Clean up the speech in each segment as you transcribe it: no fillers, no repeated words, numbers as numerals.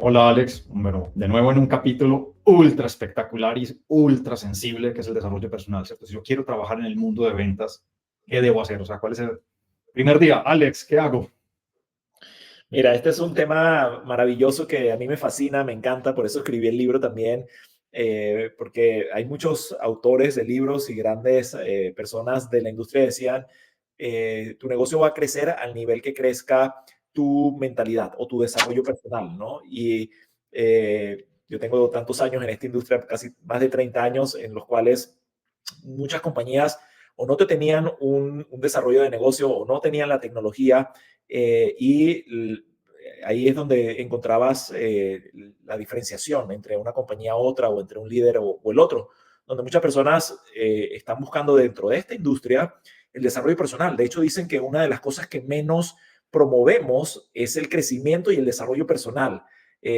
Hola Alex, bueno, de nuevo en un capítulo ultra espectacular y ultra sensible que es el desarrollo personal, ¿cierto? Si yo quiero trabajar en el mundo de ventas, ¿qué debo hacer? O sea, ¿cuál es el primer día? Alex, ¿qué hago? Mira, este es un tema maravilloso que a mí me fascina, me encanta, por eso escribí el libro también, porque hay muchos autores de libros y grandes personas de la industria que decían, tu negocio va a crecer al nivel que crezca tu mentalidad o tu desarrollo personal, ¿no? Y yo tengo tantos años en esta industria, casi más de 30 años, en los cuales muchas compañías o no te tenían un desarrollo de negocio o no tenían la tecnología ahí es donde encontrabas la diferenciación entre una compañía a otra o entre un líder o el otro, donde muchas personas están buscando dentro de esta industria el desarrollo personal. De hecho, dicen que una de las cosas que menos promovemos es el crecimiento y el desarrollo personal.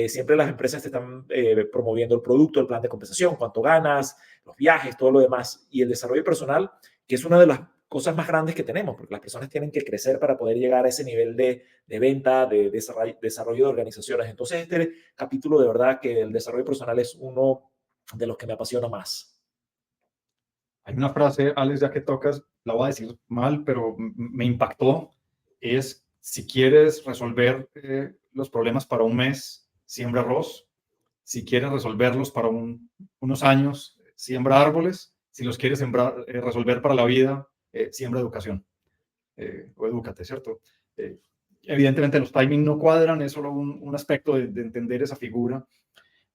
Siempre las empresas te están promoviendo el producto, el plan de compensación, cuánto ganas, los viajes, todo lo demás. Y el desarrollo personal, que es una de las cosas más grandes que tenemos, porque las personas tienen que crecer para poder llegar a ese nivel de venta, de desarrollo de organizaciones. Entonces, este capítulo de verdad que el desarrollo personal es uno de los que me apasiona más. Hay una frase, Alex, ya que tocas, la voy a decir mal, pero me impactó, es, si quieres resolver los problemas para un mes, siembra arroz. Si quieres resolverlos para unos años, siembra árboles. Si los quieres resolver para la vida, siembra educación o edúcate, ¿cierto? Eh, Evidentemente los timings no cuadran, es solo un aspecto de entender esa figura,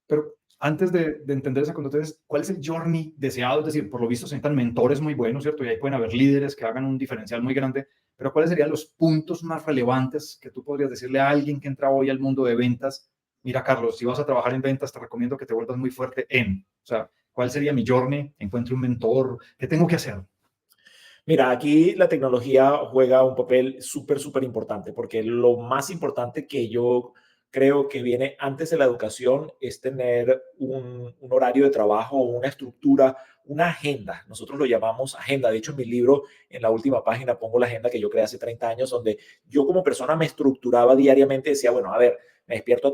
pero antes de entender esa conducta, ¿cuál es el journey deseado? Es decir, por lo visto se necesitan mentores muy buenos, ¿cierto? Y ahí pueden haber líderes que hagan un diferencial muy grande, pero ¿cuáles serían los puntos más relevantes que tú podrías decirle a alguien que entra hoy al mundo de ventas? Mira, Carlos, si vas a trabajar en ventas, te recomiendo que te vuelvas muy fuerte o sea, ¿cuál sería mi journey? Encuentre un mentor, ¿qué tengo que hacer? Mira, aquí la tecnología juega un papel súper, súper importante, porque lo más importante que yo creo que viene antes de la educación es tener un horario de trabajo, una estructura, una agenda. Nosotros lo llamamos agenda. De hecho, en mi libro, en la última página, pongo la agenda que yo creé hace 30 años, donde yo como persona me estructuraba diariamente, decía, bueno, a ver, me despierto a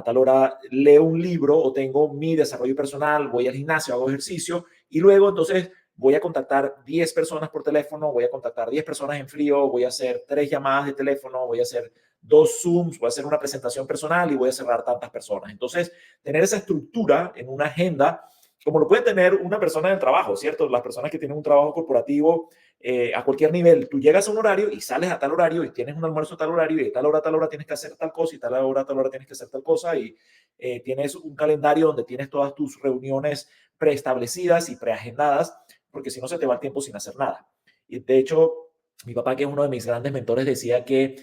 tal hora leo un libro o tengo mi desarrollo personal, voy al gimnasio, hago ejercicio y luego entonces voy a contactar 10 personas por teléfono, voy a contactar 10 personas en frío, voy a hacer 3 llamadas de teléfono, voy a hacer 2 Zooms, voy a hacer una presentación personal y voy a cerrar tantas personas. Entonces, tener esa estructura en una agenda, como lo puede tener una persona en el trabajo, ¿cierto? Las personas que tienen un trabajo corporativo a cualquier nivel, tú llegas a un horario y sales a tal horario y tienes un almuerzo a tal horario y de tal hora tienes que hacer tal cosa y tal hora tienes que hacer tal cosa y tienes un calendario donde tienes todas tus reuniones preestablecidas y preagendadas porque si no se te va el tiempo sin hacer nada. Y de hecho, mi papá, que es uno de mis grandes mentores, decía que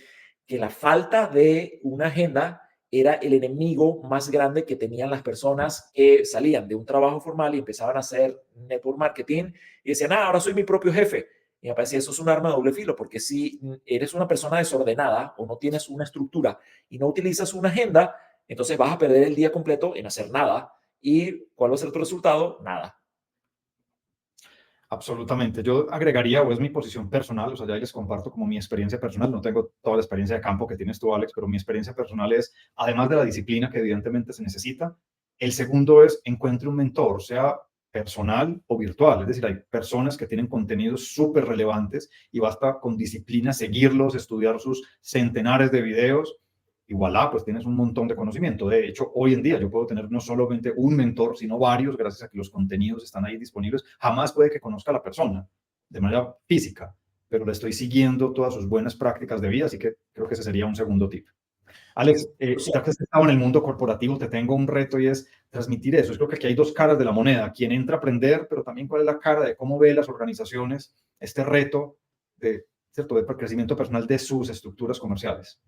la falta de una agenda era el enemigo más grande que tenían las personas que salían de un trabajo formal y empezaban a hacer network marketing y decían, ahora soy mi propio jefe. Y me parece eso es un arma de doble filo, porque si eres una persona desordenada o no tienes una estructura y no utilizas una agenda, entonces vas a perder el día completo en hacer nada. ¿Y cuál va a ser tu resultado? Nada. Absolutamente. Yo agregaría, o es mi posición personal, o sea, ya les comparto como mi experiencia personal. No tengo toda la experiencia de campo que tienes tú, Alex, pero mi experiencia personal es, además de la disciplina que evidentemente se necesita, el segundo es encuentre un mentor, sea personal o virtual. Es decir, hay personas que tienen contenidos súper relevantes y basta con disciplina seguirlos, estudiar sus centenares de videos y voilà, pues tienes un montón de conocimiento. De hecho, hoy en día yo puedo tener no solamente un mentor, sino varios, gracias a que los contenidos están ahí disponibles. Jamás puede que conozca a la persona de manera física, pero le estoy siguiendo todas sus buenas prácticas de vida, así que creo que ese sería un segundo tip. Alex, ya que has estado en el mundo corporativo, te tengo un reto y es transmitir eso. Yo creo que aquí hay dos caras de la moneda. Quien entra a aprender, pero también cuál es la cara de cómo ve las organizaciones este reto de, ¿cierto?, de crecimiento personal de sus estructuras comerciales.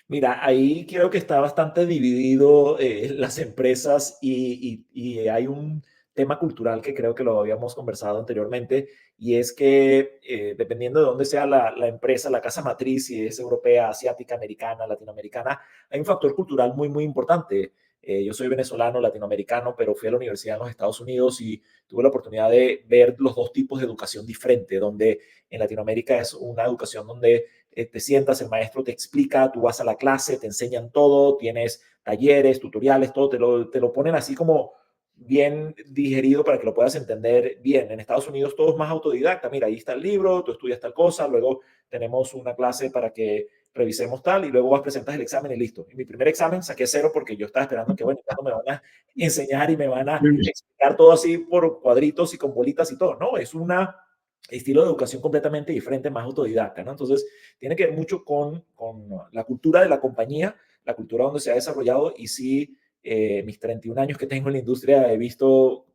Mira, ahí creo que está bastante dividido las empresas y hay un tema cultural que creo que lo habíamos conversado anteriormente y es que dependiendo de dónde sea la empresa, la casa matriz, si es europea, asiática, americana, latinoamericana, hay un factor cultural muy, muy importante. Yo soy venezolano, latinoamericano, pero fui a la universidad en los Estados Unidos y tuve la oportunidad de ver los dos tipos de educación diferente, donde en Latinoamérica es una educación donde te sientas, el maestro te explica, tú vas a la clase, te enseñan todo, tienes talleres, tutoriales, todo, te lo ponen así como bien digerido para que lo puedas entender bien. En Estados Unidos todo es más autodidacta. Mira, ahí está el libro, tú estudias tal cosa, luego tenemos una clase para que revisemos tal y luego vas, presentas el examen y listo. En mi primer examen saqué 0 porque yo estaba esperando que, bueno, ¿cuándo me van a enseñar y me van a explicar todo así por cuadritos y con bolitas y todo? No, es un estilo de educación completamente diferente, más autodidacta, ¿no? Entonces, tiene que ver mucho con la cultura de la compañía, la cultura donde se ha desarrollado y sí, mis 31 años que tengo en la industria he visto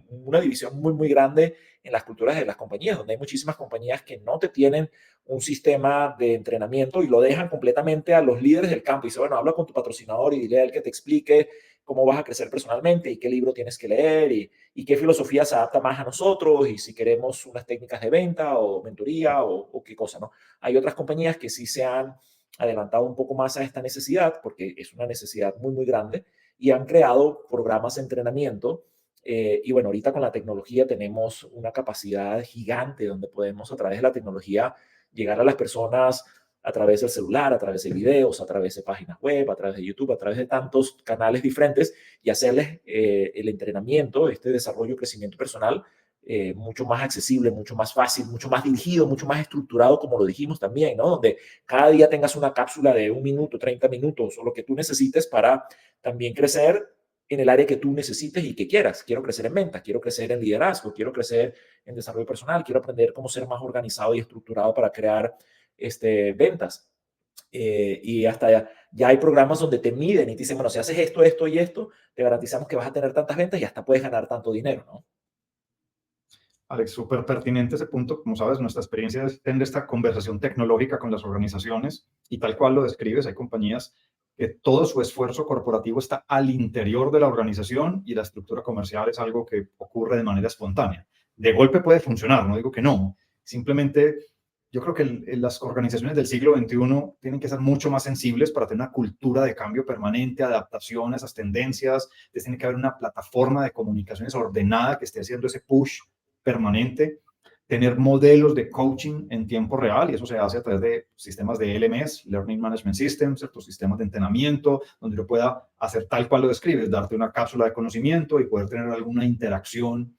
una división muy, muy grande en las culturas de las compañías, donde hay muchísimas compañías que no te tienen un sistema de entrenamiento y lo dejan completamente a los líderes del campo. Y dice, bueno, habla con tu patrocinador y dile a él que te explique cómo vas a crecer personalmente y qué libro tienes que leer y qué filosofía se adapta más a nosotros y si queremos unas técnicas de venta o mentoría o qué cosa, ¿no? Hay otras compañías que sí se han adelantado un poco más a esta necesidad porque es una necesidad muy, muy grande y han creado programas de entrenamiento. Y bueno, ahorita con la tecnología tenemos una capacidad gigante donde podemos a través de la tecnología llegar a las personas a través del celular, a través de videos, a través de páginas web, a través de YouTube, a través de tantos canales diferentes y hacerles el entrenamiento, este desarrollo, crecimiento personal, mucho más accesible, mucho más fácil, mucho más dirigido, mucho más estructurado, como lo dijimos también, ¿no? Donde cada día tengas una cápsula de 1 minuto, 30 minutos o lo que tú necesites para también crecer en el área que tú necesites y que quieras. Quiero crecer en ventas, quiero crecer en liderazgo, quiero crecer en desarrollo personal, quiero aprender cómo ser más organizado y estructurado para crear ventas. Y hasta ya hay programas donde te miden y te dicen, bueno, si haces esto, esto y esto, te garantizamos que vas a tener tantas ventas y hasta puedes ganar tanto dinero, ¿no? Alex, súper pertinente ese punto. Como sabes, nuestra experiencia es tener esta conversación tecnológica con las organizaciones y tal cual lo describes, hay compañías que todo su esfuerzo corporativo está al interior de la organización y la estructura comercial es algo que ocurre de manera espontánea. De golpe puede funcionar, no digo que no. Simplemente yo creo que las organizaciones del siglo XXI tienen que ser mucho más sensibles para tener una cultura de cambio permanente, adaptación a esas tendencias. Entonces tiene que haber una plataforma de comunicaciones ordenada que esté haciendo ese push permanente, tener modelos de coaching en tiempo real, y eso se hace a través de sistemas de LMS, Learning Management Systems, ciertos sistemas de entrenamiento, donde yo pueda hacer tal cual lo describes, darte una cápsula de conocimiento y poder tener alguna interacción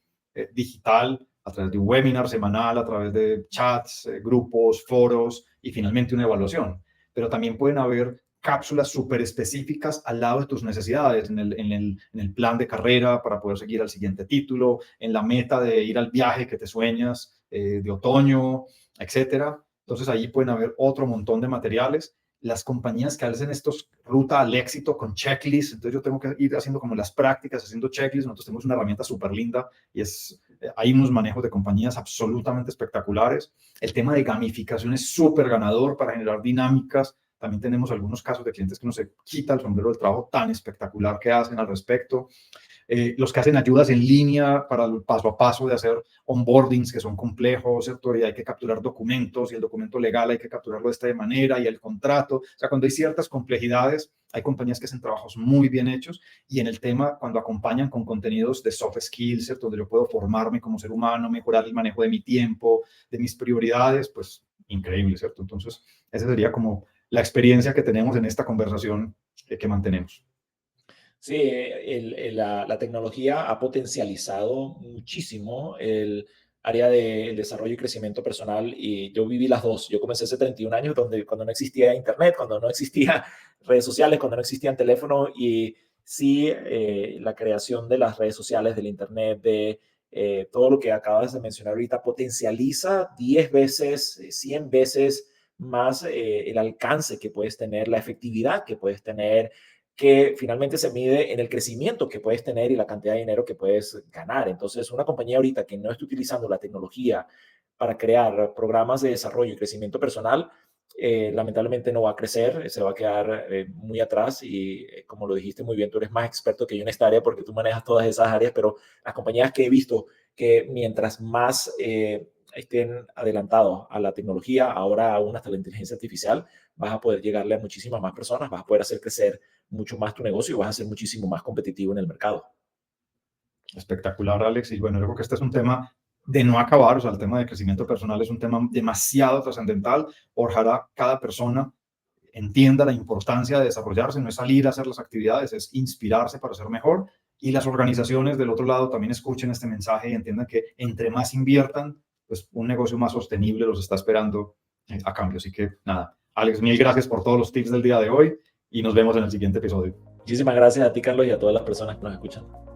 digital a través de un webinar semanal, a través de chats, grupos, foros y finalmente una evaluación. Pero también pueden haber cápsulas súper específicas al lado de tus necesidades, en el plan de carrera para poder seguir al siguiente título, en la meta de ir al viaje que te sueñas de otoño, etcétera. Entonces ahí pueden haber otro montón de materiales. Las compañías que hacen estos ruta al éxito con checklists, entonces yo tengo que ir haciendo como las prácticas, haciendo checklists. Nosotros tenemos una herramienta súper linda y hay unos manejos de compañías absolutamente espectaculares. El tema de gamificación es súper ganador para generar dinámicas. También tenemos algunos casos de clientes que no se quita el sombrero del trabajo tan espectacular que hacen al respecto. Los que hacen ayudas en línea para el paso a paso de hacer onboardings que son complejos, ¿cierto? Y hay que capturar documentos y el documento legal hay que capturarlo de esta manera y el contrato. O sea, cuando hay ciertas complejidades, hay compañías que hacen trabajos muy bien hechos y en el tema, cuando acompañan con contenidos de soft skills, ¿cierto? Donde yo puedo formarme como ser humano, mejorar el manejo de mi tiempo, de mis prioridades, pues increíble, ¿cierto? Entonces, esa sería como la experiencia que tenemos en esta conversación que mantenemos. Sí, la tecnología ha potencializado muchísimo el área del desarrollo y crecimiento personal y yo viví las dos. Yo comencé hace 31 años cuando no existía internet, cuando no existía redes sociales, cuando no existían teléfono y sí, la creación de las redes sociales, del internet, de todo lo que acabas de mencionar ahorita potencializa 10 veces, 100 veces más el alcance que puedes tener, la efectividad que puedes tener que finalmente se mide en el crecimiento que puedes tener y la cantidad de dinero que puedes ganar. Entonces, una compañía ahorita que no esté utilizando la tecnología para crear programas de desarrollo y crecimiento personal, lamentablemente no va a crecer, se va a quedar muy atrás y como lo dijiste muy bien, tú eres más experto que yo en esta área porque tú manejas todas esas áreas, pero las compañías que he visto que mientras más estén adelantados a la tecnología, ahora aún hasta la inteligencia artificial, vas a poder llegarle a muchísimas más personas, vas a poder hacer crecer mucho más tu negocio y vas a ser muchísimo más competitivo en el mercado. Espectacular, Alex. Y bueno, yo creo que este es un tema de no acabar. O sea, el tema de crecimiento personal es un tema demasiado trascendental. Ojalá cada persona entienda la importancia de desarrollarse, no es salir a hacer las actividades, es inspirarse para ser mejor. Y las organizaciones del otro lado también escuchen este mensaje y entiendan que entre más inviertan, pues un negocio más sostenible los está esperando a cambio. Así que nada, Alex, mil gracias por todos los tips del día de hoy y nos vemos en el siguiente episodio. Muchísimas gracias a ti, Carlos, y a todas las personas que nos escuchan.